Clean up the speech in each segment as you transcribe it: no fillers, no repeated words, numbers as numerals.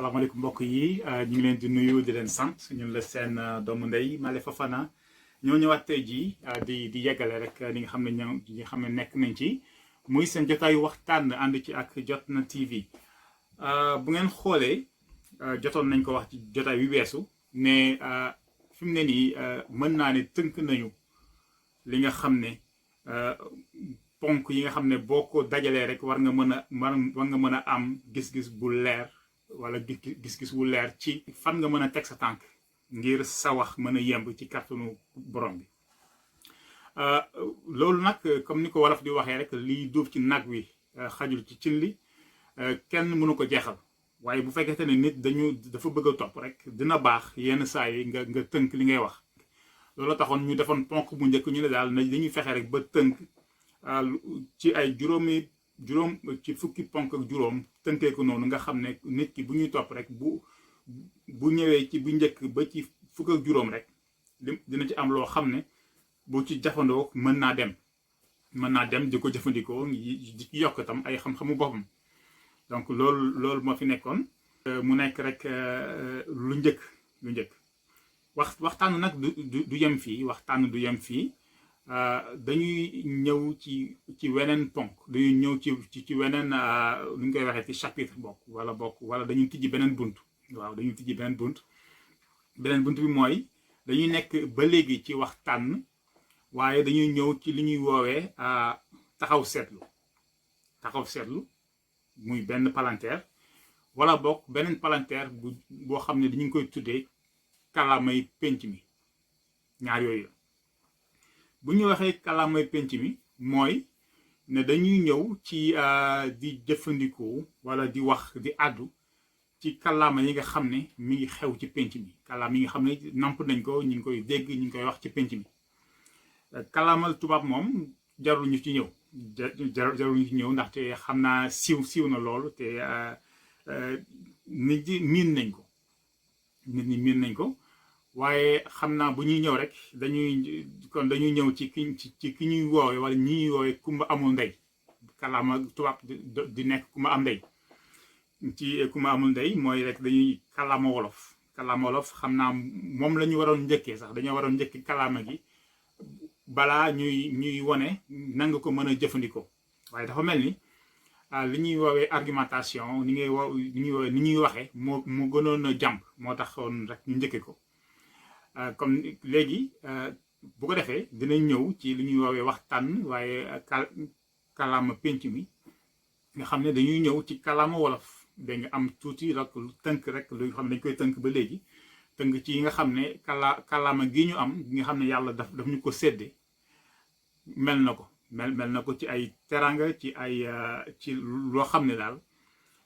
salaamaaleykum mbokk yi ñu ngi leen di nuyu di leen sant ñun la seen doomu ndey Male Fofana ñoo ñëwaat tey jii di yeggale rek li nga xam ne ñi xam ne nekk nañ ci muy seen jotaayu waxtaan ànd ci ak Jotna TV bu ngeen xoolee jotoon nañ ko wax ci jotaay wi weesu ne fi mu ne nii mën naa ne tënk nañu li nga xam ne ponk yi nga xam ne boo ko dajalee rek war nga mën a am gis-gis bu leer wala gis-gis wu leer ci fan nga mën a teg sa tànk ngir sa wax mën a yemb ci kàttanu borom bi loolu nag comme ni ko wolof di waxee rek liy duuf ci nag wi xajul ci cin li kenn mënu ko jeexal waaye bu fekkente ne nit dafa bëgg a topp rek dina baax yenn saa yi nga tënk li ngay wax loolu taxoon ñu defoon ponk bu njëkk ñu ne daal dañuy fexe rek ba tënk ci ay juróom ci fukki ponk ak juróom tënkee ko noonu nga xam ne nit ki bu ñuy topp rek bu ñëwee ci bu njëkk ba ci fukk ak juróom rek dina ci am loo xam ne bu ci jafandoo mën naa dem di ko jëfandikoo di ci yokk itam ay xam-xamu boppam donc loolu moo fi nekkoon mu nekk rek lu njëkk waxtaan nag du yem fii waxtaan du yem fii dañuy ñëw ci weneen ponk dañuy ñëw ci weneen lu ñu koy waxee ci chapitre wala dañuy tijji beneen bunt waaw dañuy tijji beneen bunt bi mooy dañuy nekk ba léegi ci waxtaan waaye dañuy ñëw ci li ñuy woowee taxaw seetlu muy benn palanteer wala bokk beneen palanteer boo xam ne dañu koy tuddee kàllaamay penc mi ñaar yooyu bu ñu waxee kàllaamay penc mi mooy ne dañuy ñëw ci di jëfandikoo wala di wax di àddu ci kàllaama yi nga xam ne mi ngi xew ci penc mi kàllaama yi nga xam ne namp nañ ko ñu ngi koy dégg ñu ngi koy wax ci penc mi kàllaamal tubaab moom jarul ñu ci ñëw jarul ñu ci ñëw ndaxte xam naa siiw na loolu te nit ñi miin nañ ko waaye xam naa bu ñuy ñëw rek dañuy ñëw ci ki ñuy woowe wala ñi ñuy woowe kumba amul ndey kàllaama tubaab di nekk kumba am ndey ci kumba amul ndey mooy rek dañuy kàllaama wolof xam naa moom la ñu waroon njëkkee sax dañoo waroon njëkki kàllaama gi balaa ñuy wone nanga ko mën a jëfandikoo waaye dafa mel ni li ñuy woowee argumentation ni ñuy waxee moo gënoon a jàmp moo taxoon rek ñu njëkke ko comme léegi bu ko defee dinañ ñëw ci li ñuy woowee waxtaan waaye kàllaama penc mi nga xam ne dañuy ñëw ci kàllaama wolof da nga am tuuti rek tënk rek lu xam ne dañ koy tënk ba léegi tënk ci yi nga xam ne kàllaama gi ñu am gi nga xam ne yàlla daf ñu ko séddee mel na ko ci ay teranga ci loo xam ne daal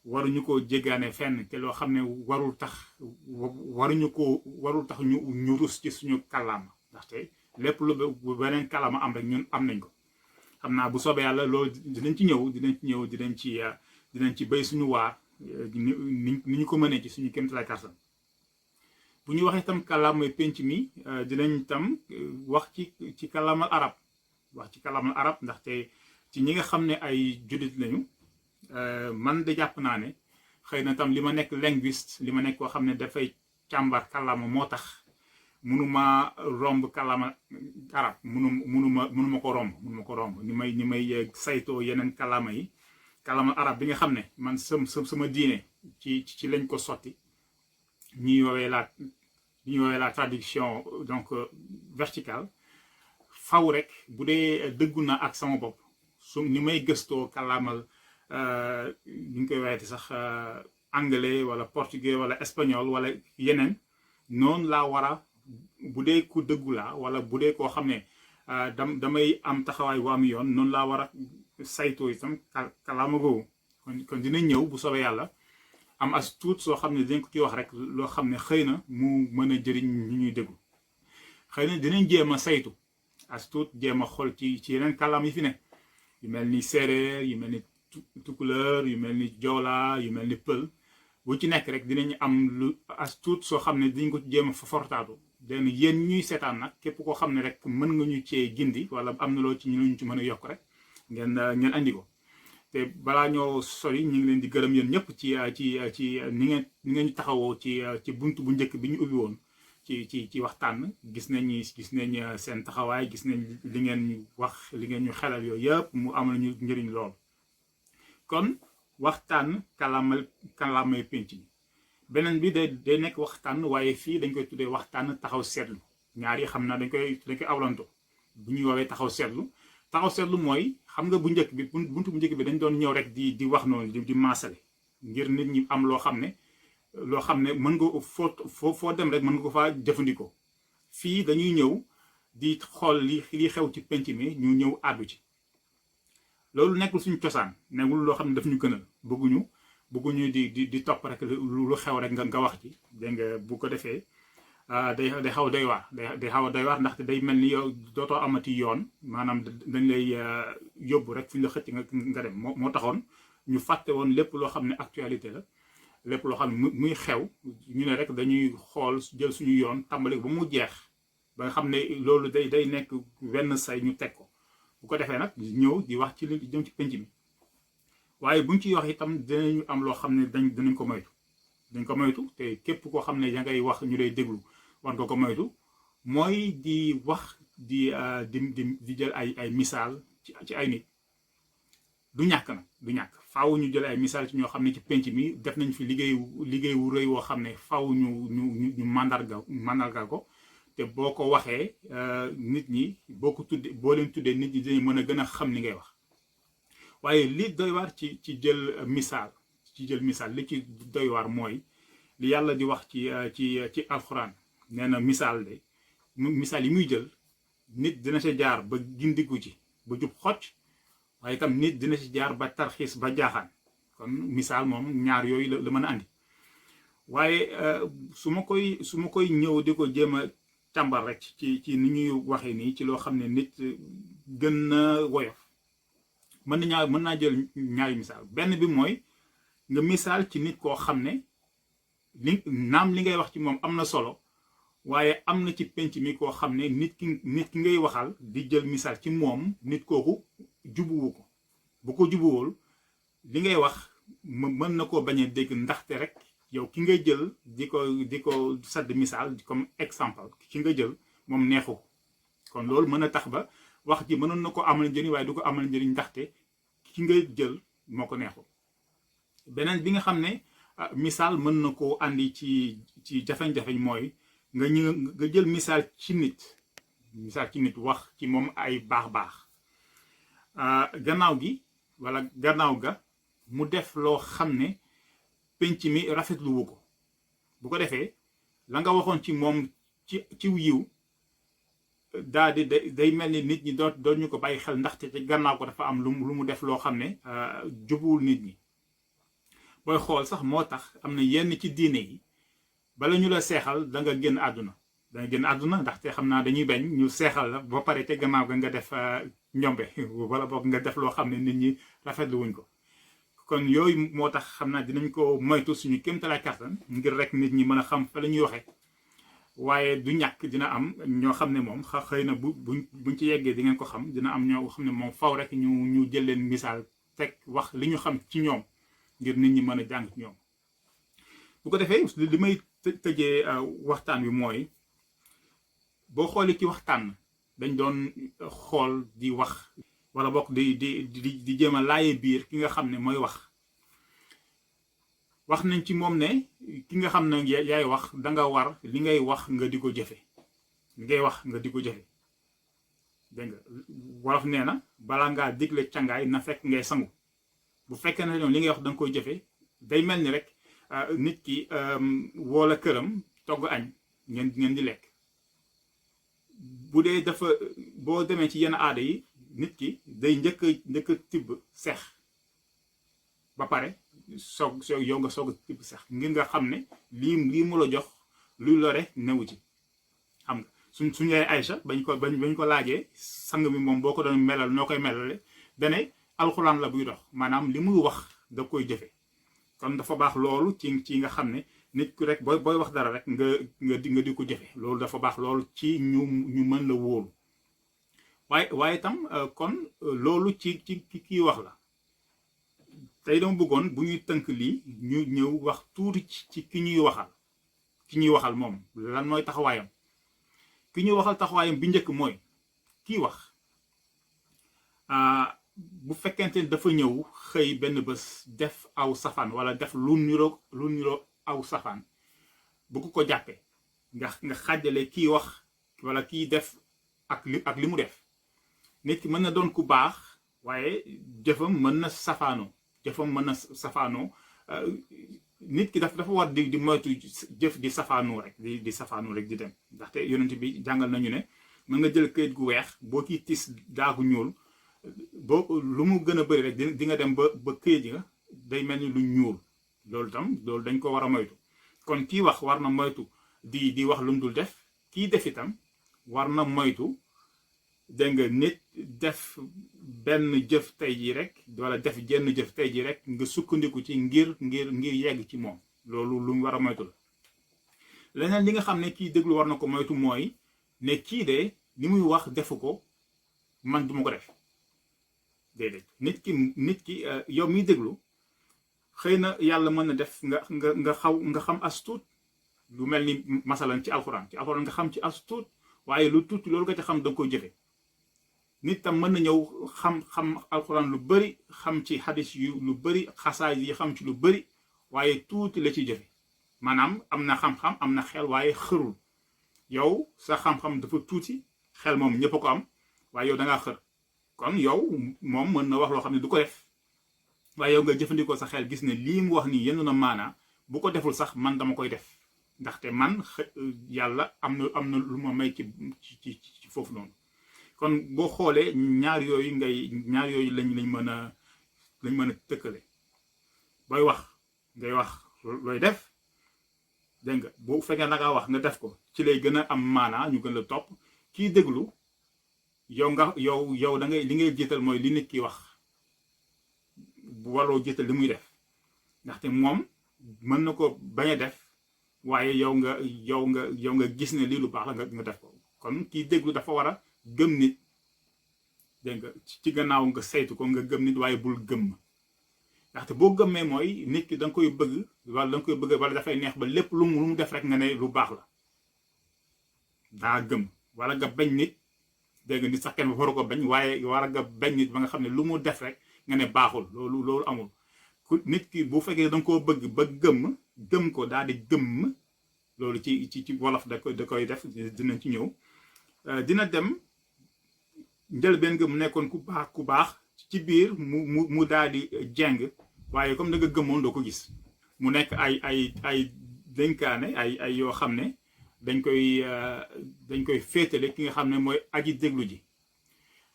waruñu ko jéggaane fenn te loo xam ne warul tax ñu rus ci suñu kàllaama ndaxte lépp lu beneen kàllaama am rek ñun am nañ ko xam naa bu soobee yàlla loolu dinañ ci béy suñu waar ni ñu ko mënee ci suñu kéemtalaay kàttan bu ñu waxee itam kàllaamay penc mi dinañ itam wax ci kàllaamal arab ndaxte ci ñi nga xam ne ay jullit lañu man de jàpp naa ne xëy na tam li ma nekk linguiste li ma nekk koo xam ne dafay càmbar kàllaama moo tax mënuma romb kàllaama arab mënuma ko romb ni may saytoo yeneen kàllaama yi kàllaama arab bi nga xam ne man sama diine ci lañ ko sotti ñuy woowee la traduction donc verticale faw rek bu dee dëggu na ak sama bopp ni may gëstoo kàllaamal ñu ngi koy waxeeti sax anglais wala portugais wala espagnol wala yeneen noonu laa war a bu dee ku dëggu laa wala bu dee koo xam ne damay am taxawaay bu am yoon noonu laa war a saytoo itam kàllaama googu kon dina ñëw bu soobee yàlla am as tuut soo xam ne dinañ ko ci wax rek loo xam ne xëy na mu mën a jëriñ ñu ñuy déglu xëy na dinañ jéem a saytu as tuut jéem a xool ci yeneen kàllaam yi fi ne yu mel ni séeréer yu mel ni tukuleur yu mel ni joola yu mel ni pël bu ci nekk rek dinañ am lu as tuut soo xam ne dinañ ko jéem a fortaatu den yéen ñuy seetaan nag képp koo xam ne rek mën nga ñu cee gindi wala am na loo ci ñu ci mën a yokk rek ngeen andi ko te balaa ñoo sori ñu ngi leen di gërëm yéen ñëpp ci ni ngeen taxawoo ci buntu bu njëkk bi ñu ubbi woon ci waxtaan. gis nañ seen taxawaay, gis nañ li ngeen ñu wax, li ngeen ñu xelal yooyu yëpp mu amal ñu njëriñ lool. kon waxtaan kàllaamay pénc mi beneen bi day nekk waxtaan, waaye fii dañ koy tuddee waxtaan taxaw seetlu. ñaar yi xam naa dañ koy awlanto bu ñuy woowee taxaw seetlu mooy, xam nga bu njëkk bi buntu bu njëkk bi dañ doon ñëw rek di wax noonu di maasale ngir nit ñi am loo xam ne mën nga foo dem rek mën nga ko faa jëfandikoo. fii dañuy ñëw di xool li xew ci penc mi, ñu ñëw àddu ci. loolu nekkul suñu cosaan, nekkul loo xam ne daf ñu gënal. bëgguñu di topp rek lu xew rek nga wax ci, dégg nga. bu ko defee day xaw doy waar, day xaw a doy waar, ndaxte day mel ni yow dootoo amati yoon, maanaam dañ lay yóbbu rek fu ñu la xëcc nga dem. moo taxoon ñu fàtte woon lépp loo xam ne actualité la, lépp loo xam ne muy xew, ñu ne rek dañuy xool jël suñu yoon tàmbali ba mu jeex, ba nga xam ne loolu day nekk wenn say ñu teg ko. bu ko defee nag ñëw di wax ci li jëm ci penc mi. waaye buñ ciy wax itam dinañu am loo xam ne dinañ ko moytu. te képp koo xam ne ya ngay wax ñu lay déglu war nga ko moytu, mooy di wax di jël ay misaal ci ay nit. du ñàkk faaw ñu jël ay misaal ci ñoo xam ne ci penc mi def nañ fi liggéey wu rëy woo xam ne faaw ñu mandargal ko. te boo ko waxee nit ñi boo leen tuddee nit ñi dañu mën a gën a xam li ngay wax. waaye li doy waar ci jël misaal li ci doy waar mooy li yàlla di wax ci alxuraan. nee na misaal yi muy jël, nit dina ci jaar ba gindiku ci ba jub xocc, waaye itam nit dina ci jaar ba tarxiis ba jaaxaan. kon misaal moom ñaar yooyu la mën a andi. waaye su ma koy ñëw di ko jéem a càmbar rek ci ni ñuy waxee nii, ci loo xam ne nit gën na woyof, mën naa jël ñaari misaal. benn bi mooy nga misaal ci nit koo xam ne li ngay wax ci moom am na solo, waaye am na ci penc mi koo xam ne nit ki ngay waxal di jël misaal ci moom, nit kooku jubuwu ko. bu ko jubuwul li ngay wax mën na koo bañ a dégg, ndaxte rek yow ki ngay jël di ko sadd misaal comme exemple, ki nga jël moom neexu ko. kon loolu mën a tax ba wax ji mënoon na ko amal njëriñ, waaye du ko amal njëriñ ndaxte ki nga jël moo ko neexul. beneen bi nga xam ne misaal mën na koo andi ci jafeñ-jafeñ mooy nga jël misaal ci nit wax ci moom ay baax gannaaw ga mu def loo xam ne penc mi rafetlu wu ko. bu ko defee la nga waxoon ci moom ci yiw day mel ni nit ñi doon ñu ko bàyyi xel, ndaxte ci gannaaw ko dafa am lu mu def loo xam ne jubuwul nit ñi. booy xool sax moo tax am na yenn ci diine yi, bala ñu la seexal da nga génn àdduna. ndaxte xam naa dañuy bañ ñu seexal la ba pare te gannaaw ga nga def njombe wala boog nga def loo xam ne nit ñi rafetlu wuñ ko. kon yooyu moo tax xam naa dinañ ko moytu suñu kéemtalaay kàttan ngir rek nit ñi mën a xam fa la ñuy waxee. waaye du ñàkk dina am ñoo xam ne moom xëy na buñ ci yeggee di ngeen ko xam. dina am ñoo xam ne moom faw rek ñu jël leen misaal teg wax li ñu xam ci ñoom ngir nit ñi mën a jàng ci ñoom. bu ko defee li may tëjee waxtaan wi mooy, boo xoolee ci waxtaan dañ doon xool di wax wala bokk di jéem a laaye biir ki nga xam ne mooy wax nañ ci moom ne ki nga xam ne yaay wax danga war li ngay wax nga di ko jëfe. dégg nga wolof nee na balaa ngaa digle cangaay na fekk ngay sangu. bu fekkee ne ñoom li ngay wax danga koy jëfe, day mel ni rek nit ki woola këram togg añ ngeen di lekk. bu dee boo demee ci yenn aada yi, nit ki day njëkk a tibb seex ba pare yow nga soog a tibb seex, ngir nga xam ne lii mu la jox luy lore newu ci. xam nga suñu yaay Aïcha bañ ko laajee sang bi moom boo ko doon melal noo koy melale, dane alxuraan la buy dox, maanaam li muy wax da koy jëfe. kon dafa baax loolu ci nga xam ne nit ku rek booy wax dara rek nga di ko jëfe. loolu dafa baax loolu ci ñu mën la wóolu. waaye itam kon loolu ci kii wax la. tey dama bëggoon bu ñuy tënk lii ñu ñëw wax tuuti ci ki ñuy waxal moom lan mooy taxawaayam. ki ñuy waxal taxawaayam bi njëkk mooy kii wax bu fekkente ni dafa ñëw xëy benn bés def aw safaan wala def lu niroo aw safaan bu ko jàppee nga xàjjale kii wax wala kii def ak li mu def. nit ki mën na doon ku baax waaye jëfam mën na safaanoo nit ki dafa war di moytu jëf di safaanu rek di safaanu rek di dem ndaxte yonent bi jàngal nañu ne mën nga jël këyit gu weex boo kii tis daagu ñuul boo lu mu gën a bëri rek di nga dem ba këyit yi nga day mel ni lu ñuul loolu dañ ko war a moytu. kon kii wax war na moytu di wax lu mu dul def kii def itam war na moytu dégg nga nit def benn jëf tey jii rek wala def jenn jëf tey jii rek nga sukkandiku ci ngir yegg ci moom loolu lu mu war a moytu la. leneen li nga xam ne kii déglu war na ko moytu mooy ne kii de li muy wax defu ko man duma ko def déedéet. nit ki yow miy déglu xëy na yàlla mën na def nga xam as tuut lu mel ni masalan ci alxuraan nga xam ci as tuut waaye lu tuuti loolu nga ci xam da nga koy jëfe. nit tam mën na ñëw xam alxuraan lu bari xam ci xadis yu lu bari xasaay yi xam ci lu bari waaye tuuti la ci jëfe. maanaam am na xam-xam am na xel waaye xërul. yow sa xam-xam dafa tuuti xel moom ñëpp a ko am waaye yow da ngaa xër. kon yow moom mën na wax loo xam ne du ko def waaye yow nga jëfandikoo sa xel gis ne lii mu wax nii yenn na maanaa bu ko deful sax man dama koy def ndaxte man yàlla am na lu ma may ci foofu noonu. kon boo xoolee ñaar yooyu lañ mën a tëkkale. booy wax ngay wax looy def dégg nga bu fekkee da ngaa wax nga def ko ci lay gën a am maanaa ñu gën la topp. kii déglu yow da ngay li ngay jiital mooy li nit ki wax bu waroo jiital li muy def ndaxte moom mën na ko bañ a def waaye yow nga gis ne lii lu baax la nga def ko. kon kii déglu dafa war a gëm nit dégg nga ci gannaaw nga saytu ko nga gëm nit waaye bul gëm ndaxte boo gëmmee mooy nit ki da nga koy bëgg wala dafay neex ba lépp lu mu def rek nga ne lu baax la daa gëm. wala nga bañ nit dégg nga nit sax kenn waru ko bañ waaye war nga bañ nit ba nga xam ne lu mu def rek nga ne baaxul loolu amul. ku nit ki bu fekkee da nga koo bëgg ba gëm ko daal di gëm loolu ci wolof da koy def dinañ ci ñëw. dina dem njëlbeen nga mu nekkoon ku baax ci biir mu daal di jeng waaye comme da nga gëmoon doo ko gis mu nekk ay dénkaane ay yoo xam ne dañ koy féetale ki nga xam ne mooy aji déglu ji.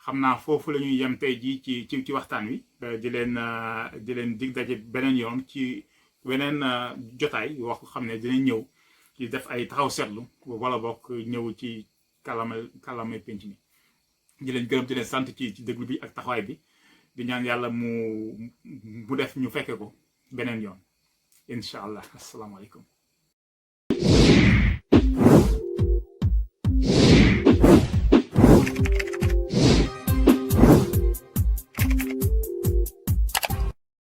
xam naa foofu la ñuy yem tey jii ci waxtaan wi di leen dig daje beneen yoon ci weneen jotaay wax ko xam ne dinañ ñëw ci def ay taxaw seetlu wala bokk ñëw ci kàllaamay penc mi. di leen gërëm di leen sant ci déglu bi ak taxawaay bi di ñaan yàlla mu def ñu fekke ko beneen yoon incha allah asalaamaaleykum.